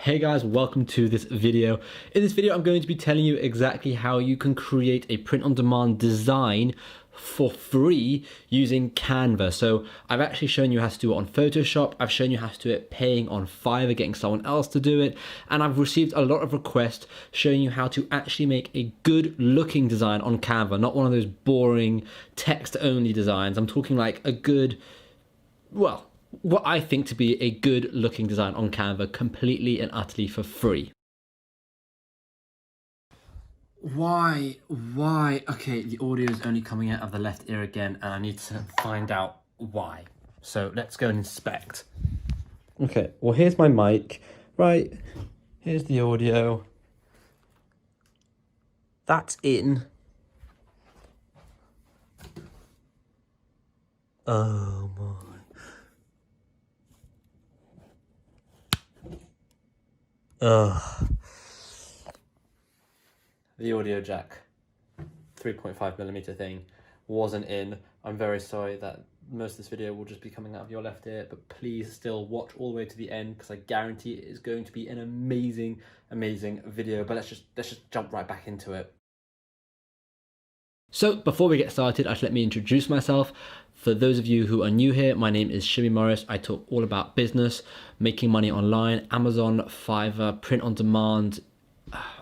Hey guys, welcome to this video. In this video, I'm going to be telling you exactly how you can create a print-on-demand design for free using Canva. So I've actually shown you how to do it on Photoshop. I've shown you how to do it paying on Fiverr, getting someone else to do it. And I've received a lot of requests showing you how to actually make a good looking design on Canva, not one of those boring text-only designs. I'm talking like a good, well, what I think to be a good looking design on Canva completely and utterly for free. Why? Okay, the audio is only coming out of the left ear again and I need to find out why. So let's go and inspect. Okay, well here's my mic, right? Here's the audio. That's in. Oh my. The audio jack 3.5mm thing wasn't in. I'm very sorry that most of this video will just be coming out of your left ear, but please still watch all the way to the end because I guarantee it is going to be an amazing video. But let's just jump right back into it. So before we get started, let me introduce myself. For those of you who are new here, my name is Shimmy Morris. I talk all about business, making money online, Amazon, Fiverr, print on demand,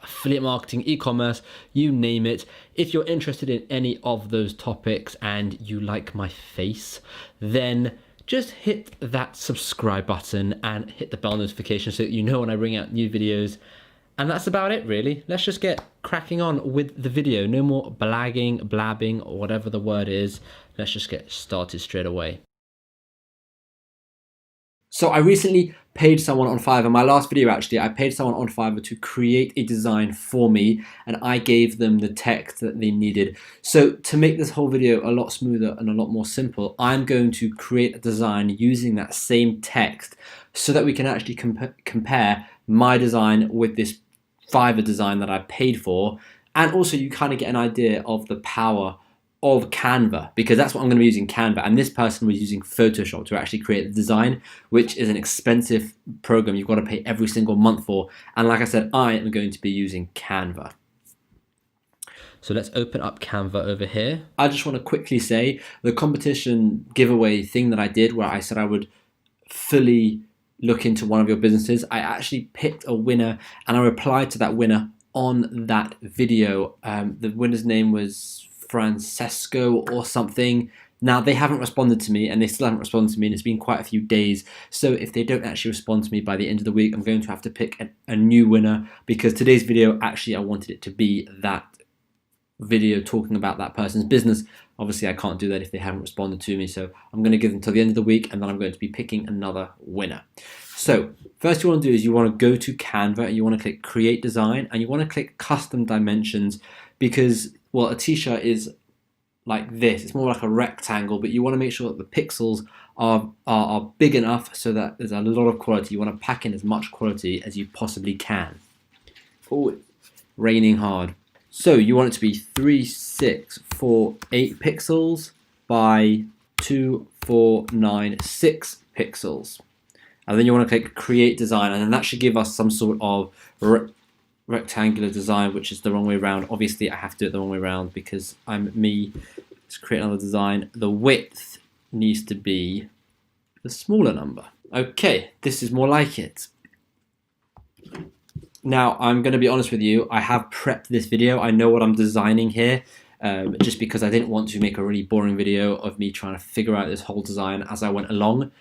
affiliate marketing, e-commerce, you name it. If you're interested in any of those topics and you like my face, then just hit that subscribe button and hit the bell notification so that you know when I bring out new videos. And that's about it really. Let's just get cracking on with the video. No more blabbing, or whatever the word is. Let's just get started straight away. So I recently paid someone on Fiverr, my last video actually, I paid someone on Fiverr to create a design for me and I gave them the text that they needed. So to make this whole video a lot smoother and a lot more simple, I'm going to create a design using that same text so that we can actually compare my design with this Fiverr design that I paid for, and also you kind of get an idea of the power of Canva, because that's what I'm going to be using, Canva, and this person was using Photoshop to actually create the design, which is an expensive program you've got to pay every single month for, and like I said, I am going to be using Canva. So let's open up Canva over here. I just want to quickly say the competition giveaway thing that I did where I said I would fully look into one of your businesses, I actually picked a winner and I replied to that winner on that video. The winner's name was Francesco or something. Now they haven't responded to me and they still haven't responded to me and it's been quite a few days. So if they don't actually respond to me by the end of the week, I'm going to have to pick a new winner, because today's video, actually I wanted it to be that video talking about that person's business. Obviously I can't do that if they haven't responded to me, so I'm going to give them till the end of the week and then I'm going to be picking another winner. So first you want to do is you want to go to Canva and you want to click create design and you want to click custom dimensions, because well, a t-shirt is like this, it's more like a rectangle, but you want to make sure that the pixels are big enough so that there's a lot of quality. You want to pack in as much quality as you possibly can. Oh, it's raining hard. So you want it to be 3648 pixels by 2496 pixels. And then you want to click create design, and then that should give us some sort of rectangular design, which is the wrong way around. Obviously I have to do it the wrong way around because I'm me. Let's create another design. The width needs to be the smaller number. Okay, this is more like it. Now, I'm going to be honest with you, I have prepped this video. I know what I'm designing here, just because I didn't want to make a really boring video of me trying to figure out this whole design as I went along.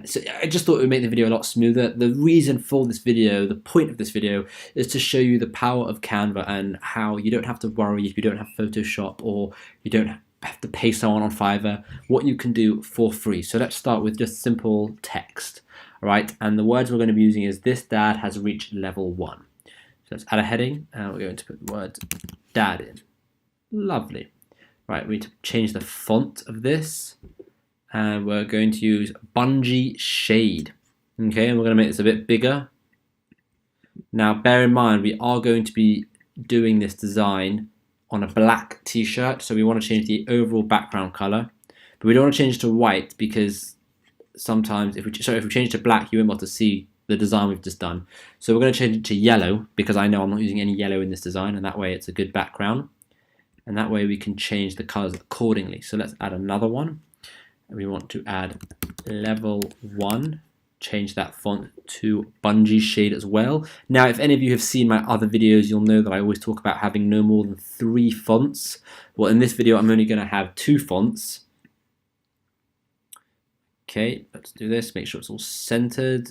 So I just thought it would make the video a lot smoother. The reason for this video, the point of this video, is to show you the power of Canva and how you don't have to worry if you don't have Photoshop or you don't have to pay someone on Fiverr, what you can do for free. So let's start with just simple text. Right, and the words we're going to be using is this dad has reached level 1. So let's add a heading and we're going to put the word dad in. Lovely. Right, we need to change the font of this and we're going to use bungee shade. Okay, and we're going to make this a bit bigger. Now bear in mind we are going to be doing this design on a black t-shirt, so we want to change the overall background color, but we don't want to change it to white because sometimes if we change to black, you won't be able to see the design we've just done. So we're going to change it to yellow because I know I'm not using any yellow in this design, and that way it's a good background. And that way we can change the colors accordingly. So let's add another one. We want to add level 1. Change that font to bungee shade as well. Now, if any of you have seen my other videos, you'll know that I always talk about having no more than 3 fonts. Well, in this video, I'm only going to have 2 fonts. Okay, let's do this. Make sure it's all centered.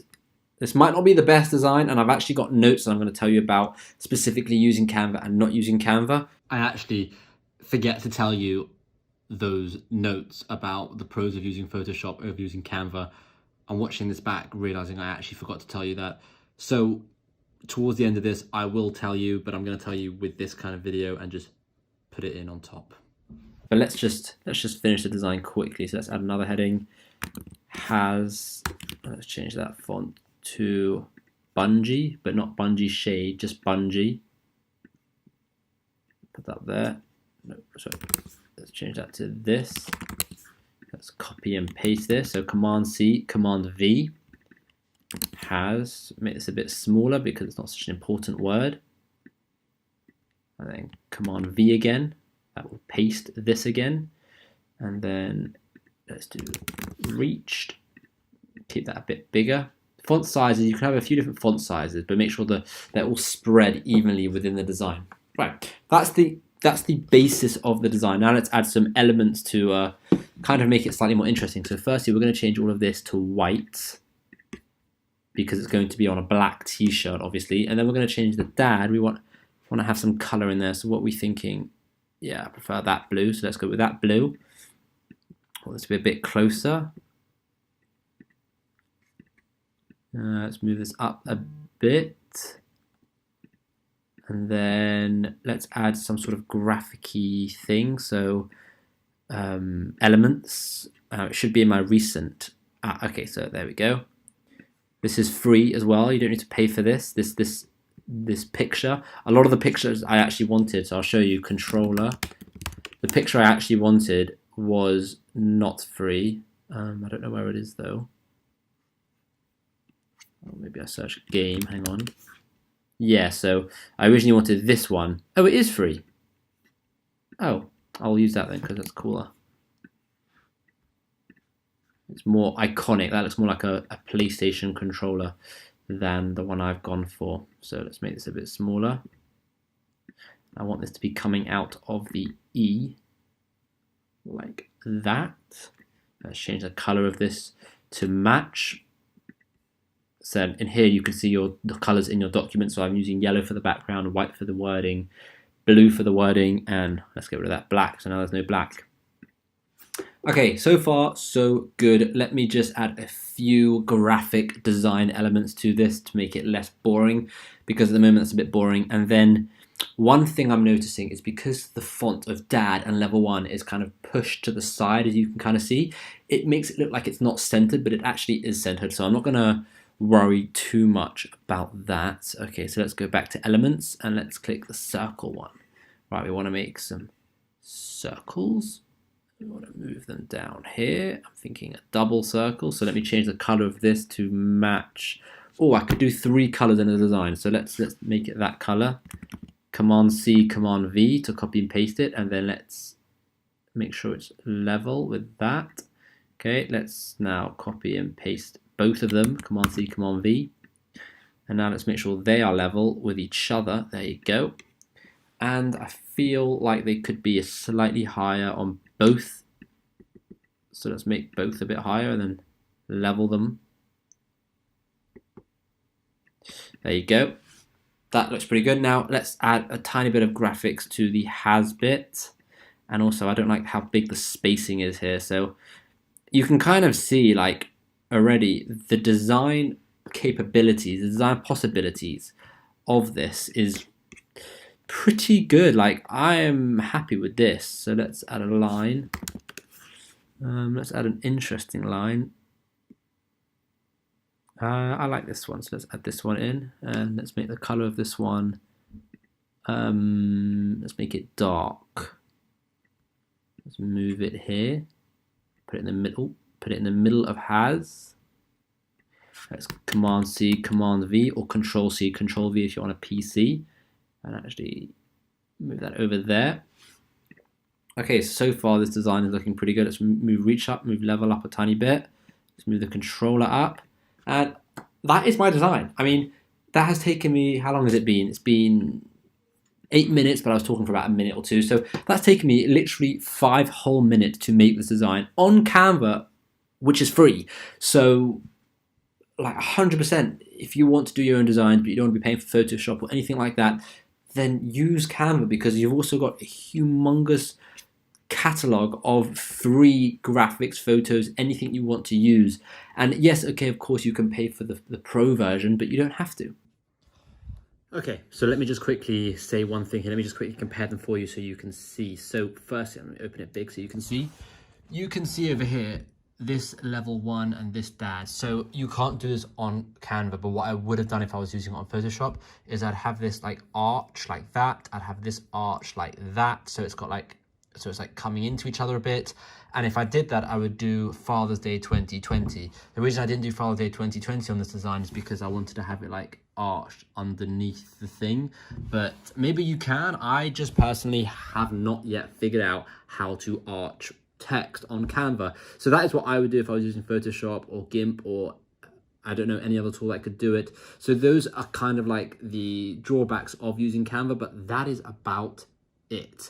This might not be the best design, and I've actually got notes that I'm going to tell you about specifically using Canva and not using Canva. I actually forget to tell you those notes about the pros of using Photoshop over using Canva. I'm watching this back, realizing I actually forgot to tell you that. So towards the end of this, I will tell you, but I'm going to tell you with this kind of video and just put it in on top. But let's just finish the design quickly. So let's add another heading. Let's change that font to bungee, but not bungee shade, just bungee. Put that there. No, sorry. Let's change that to this. Let's copy and paste this. So Command C, Command V. Make this a bit smaller because it's not such an important word. And then Command V again. That will paste this again. And then let's do reached. Keep that a bit bigger. Font sizes, you can have a few different font sizes, but make sure that they're all spread evenly within the design. Right, that's the basis of the design. Now let's add some elements to kind of make it slightly more interesting. So firstly, we're going to change all of this to white because it's going to be on a black t-shirt, obviously. And then we're going to change the dad. We want to have some color in there. So what are we thinking? Yeah, I prefer that blue. So let's go with that blue. Want this to be a bit closer. Let's move this up a bit. And then let's add some sort of graphic-y thing. So elements. It should be in my recent. Okay, so there we go. This is free as well. You don't need to pay for this. This picture. A lot of the pictures I actually wanted. So I'll show you. Controller. The picture I actually wanted was not free. I don't know where it is though. Oh, maybe I searched game. Hang on. Yeah, so I originally wanted this one. Oh, it is free. Oh, I'll use that then because that's cooler. It's more iconic. That looks more like a PlayStation controller than the one I've gone for. So let's make this a bit smaller. I want this to be coming out of the E like that. Let's change the color of this to match. So in here you can see the colors in your document. So I'm using yellow for the background, white for the wording, blue for the wording, and let's get rid of that black. So now there's no black. Okay, so far so good. Let me just add a few graphic design elements to this to make it less boring, because at the moment it's a bit boring. And then one thing I'm noticing is because the font of Dad and level 1 is kind of pushed to the side, as you can kind of see, it makes it look like it's not centered, but it actually is centered. So I'm not gonna worry too much about that. Okay, so let's go back to elements and let's click the circle one. Right, we want to make some circles. We want to move them down here. I'm thinking a double circle. So let me change the color of this to match. Oh, I could do 3 colors in the design. So let's make it that color. Command C, Command V to copy and paste it, and then let's make sure it's level with that. Okay, let's now copy and paste both of them, Command C, Command V. And now let's make sure they are level with each other. There you go. And I feel like they could be slightly higher on both. So let's make both a bit higher and then level them. There you go. That looks pretty good. Now let's add a tiny bit of graphics to the has bit. And also I don't like how big the spacing is here. So you can kind of see like already the design capabilities, the design possibilities of this is pretty good. Like I am happy with this. So let's add a line. Let's add an interesting line. I like this one, so let's add this one in, and let's make the color of this one. Let's make it dark. Let's move it here. Put it in the middle. Put it in the middle of has. Let's Command C, Command V, or Control C, Control V if you're on a PC, and actually move that over there. Okay, so far this design is looking pretty good. Let's move reach up, move level up a tiny bit. Let's move the controller up, and that is my design. I mean, that has taken me, how long has it been? It's been 8 minutes, but I was talking for about a minute or two. So that's taken me literally 5 whole minutes to make this design on Canva, which is free. So like 100%, if you want to do your own designs, but you don't want to be paying for Photoshop or anything like that, then use Canva, because you've also got a humongous catalog of free graphics, photos, anything you want to use. And yes, okay, of course you can pay for the pro version, but you don't have to. Okay, so let me just quickly say one thing here. Let me just quickly compare them for you so you can see. So first, I'm going to open it big so you can see. You can see over here, this level 1 and this dash. So you can't do this on Canva, but what I would have done if I was using it on Photoshop is I'd have this like arch like that. I'd have this arch like that. So it's got like, so it's like coming into each other a bit. And if I did that, I would do Father's Day 2020. The reason I didn't do Father's Day 2020 on this design is because I wanted to have it like arched underneath the thing. But maybe you can. I just personally have not yet figured out how to arch text on Canva. So that is what I would do if I was using Photoshop or GIMP or I don't know any other tool that could do it. So those are kind of like the drawbacks of using Canva, but that is about it.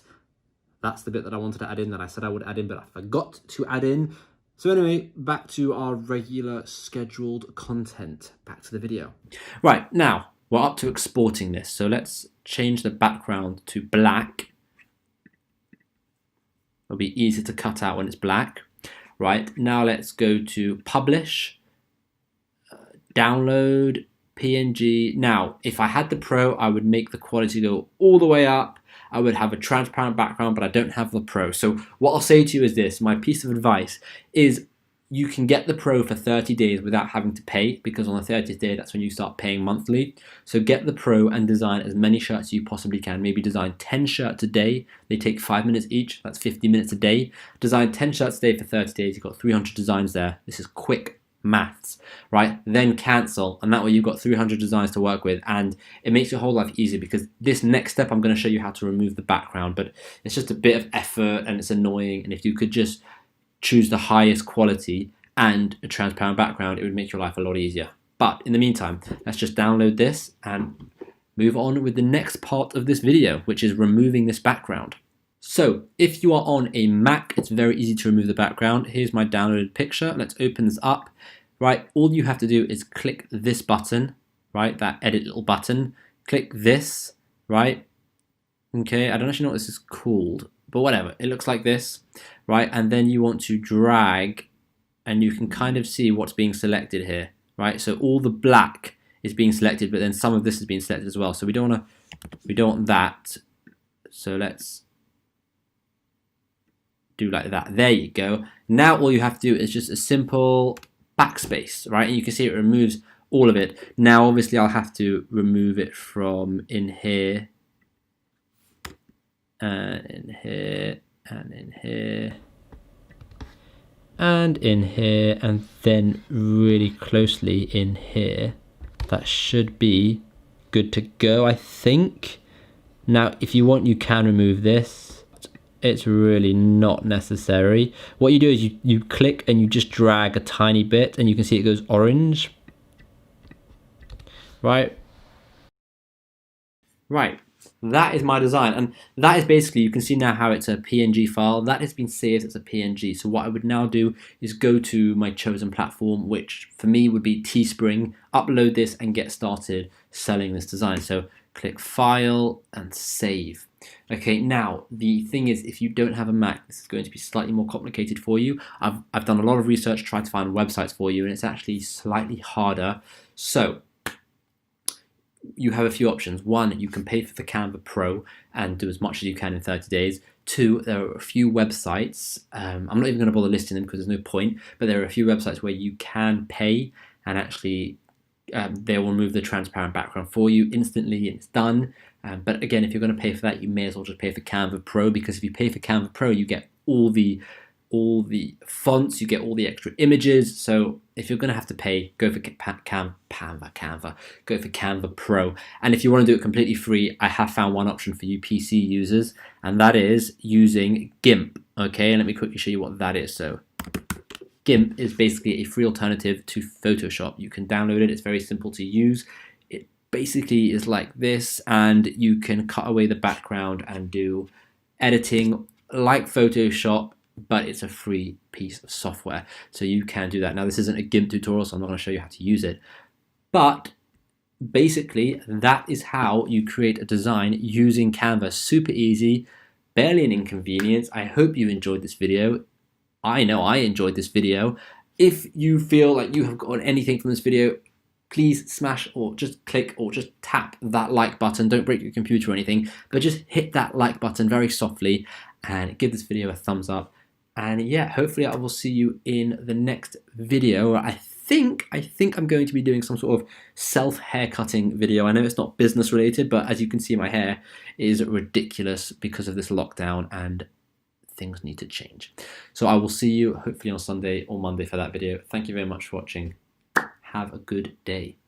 That's the bit that I wanted to add in, that I said I would add in, but I forgot to add in. So anyway, back to our regular scheduled content, back to the video. Right, now we're up to exporting this. So let's change the background to black. It'll be easier to cut out when it's black. Right, now let's go to publish, download, PNG. Now, if I had the Pro, I would make the quality go all the way up. I would have a transparent background, but I don't have the Pro. So what I'll say to you is this, my piece of advice is you can get the Pro for 30 days without having to pay, because on the 30th day, that's when you start paying monthly. So get the Pro and design as many shirts as you possibly can. Maybe design 10 shirts a day. They take 5 minutes each. That's 50 minutes a day. Design 10 shirts a day for 30 days. You've got 300 designs there. This is quick maths, right? Then cancel, and that way you've got 300 designs to work with, and it makes your whole life easier, because this next step I'm going to show you how to remove the background, but it's just a bit of effort and it's annoying. And if you could just choose the highest quality and a transparent background, it would make your life a lot easier. But in the meantime, let's just download this and move on with the next part of this video, which is removing this background. So if you are on a Mac, it's very easy to remove the background. Here's my downloaded picture. Let's open this up. Right, all you have to do is click this button, right, that edit little button. Click this, right? Okay, I don't actually know what this is called, but whatever. It looks like this, right? And then you want to drag, and you can kind of see what's being selected here, right? So all the black is being selected, but then some of this is being selected as well. So we don't want that. So let's do like that. There you go. Now all you have to do is just a simple backspace, right? And you can see it removes all of it. Now obviously I'll have to remove it from in here and in here and in here and in here, and then really closely in here. That should be good to go, I think. Now if you want, you can remove this. It's really not necessary. What you do is you click and you just drag a tiny bit, and you can see it goes orange. Right. That is my design, and that is basically, you can see now how it's a PNG file. That has been saved as a PNG. So what I would now do is go to my chosen platform, which for me would be Teespring, upload this and get started selling this design. So click File and Save. Okay, now the thing is, if you don't have a Mac, this is going to be slightly more complicated for you. I've done a lot of research, tried to find websites for you, and it's actually slightly harder. So you have a few options. One, you can pay for the Canva Pro and do as much as you can in 30 days. Two, there are a few websites. I'm not even going to bother listing them because there's no point, but there are a few websites where you can pay and actually they will remove the transparent background for you instantly, and it's done. But again, if you're going to pay for that, you may as well just pay for Canva Pro, because if you pay for Canva Pro, you get all the all the fonts, you get all the extra images. So if you're going to have to pay, go for Canva, go for Canva Pro. And if you want to do it completely free, I have found one option for you PC users, and that is using GIMP. Okay, and let me quickly show you what that is. So GIMP is basically a free alternative to Photoshop. You can download it, it's very simple to use. It basically is like this, and you can cut away the background and do editing like Photoshop, but it's a free piece of software, so you can do that. Now, this isn't a GIMP tutorial, so I'm not going to show you how to use it, but basically that is how you create a design using Canva. Super easy, barely an inconvenience. I hope you enjoyed this video. I know I enjoyed this video. If you feel like you have gotten anything from this video, please smash or just click or just tap that like button. Don't break your computer or anything, but just hit that like button very softly and give this video a thumbs up. And yeah, hopefully I will see you in the next video. I think I'm going to be doing some sort of self haircutting video. I know it's not business related, but as you can see, my hair is ridiculous because of this lockdown and things need to change. So I will see you hopefully on Sunday or Monday for that video. Thank you very much for watching. Have a good day.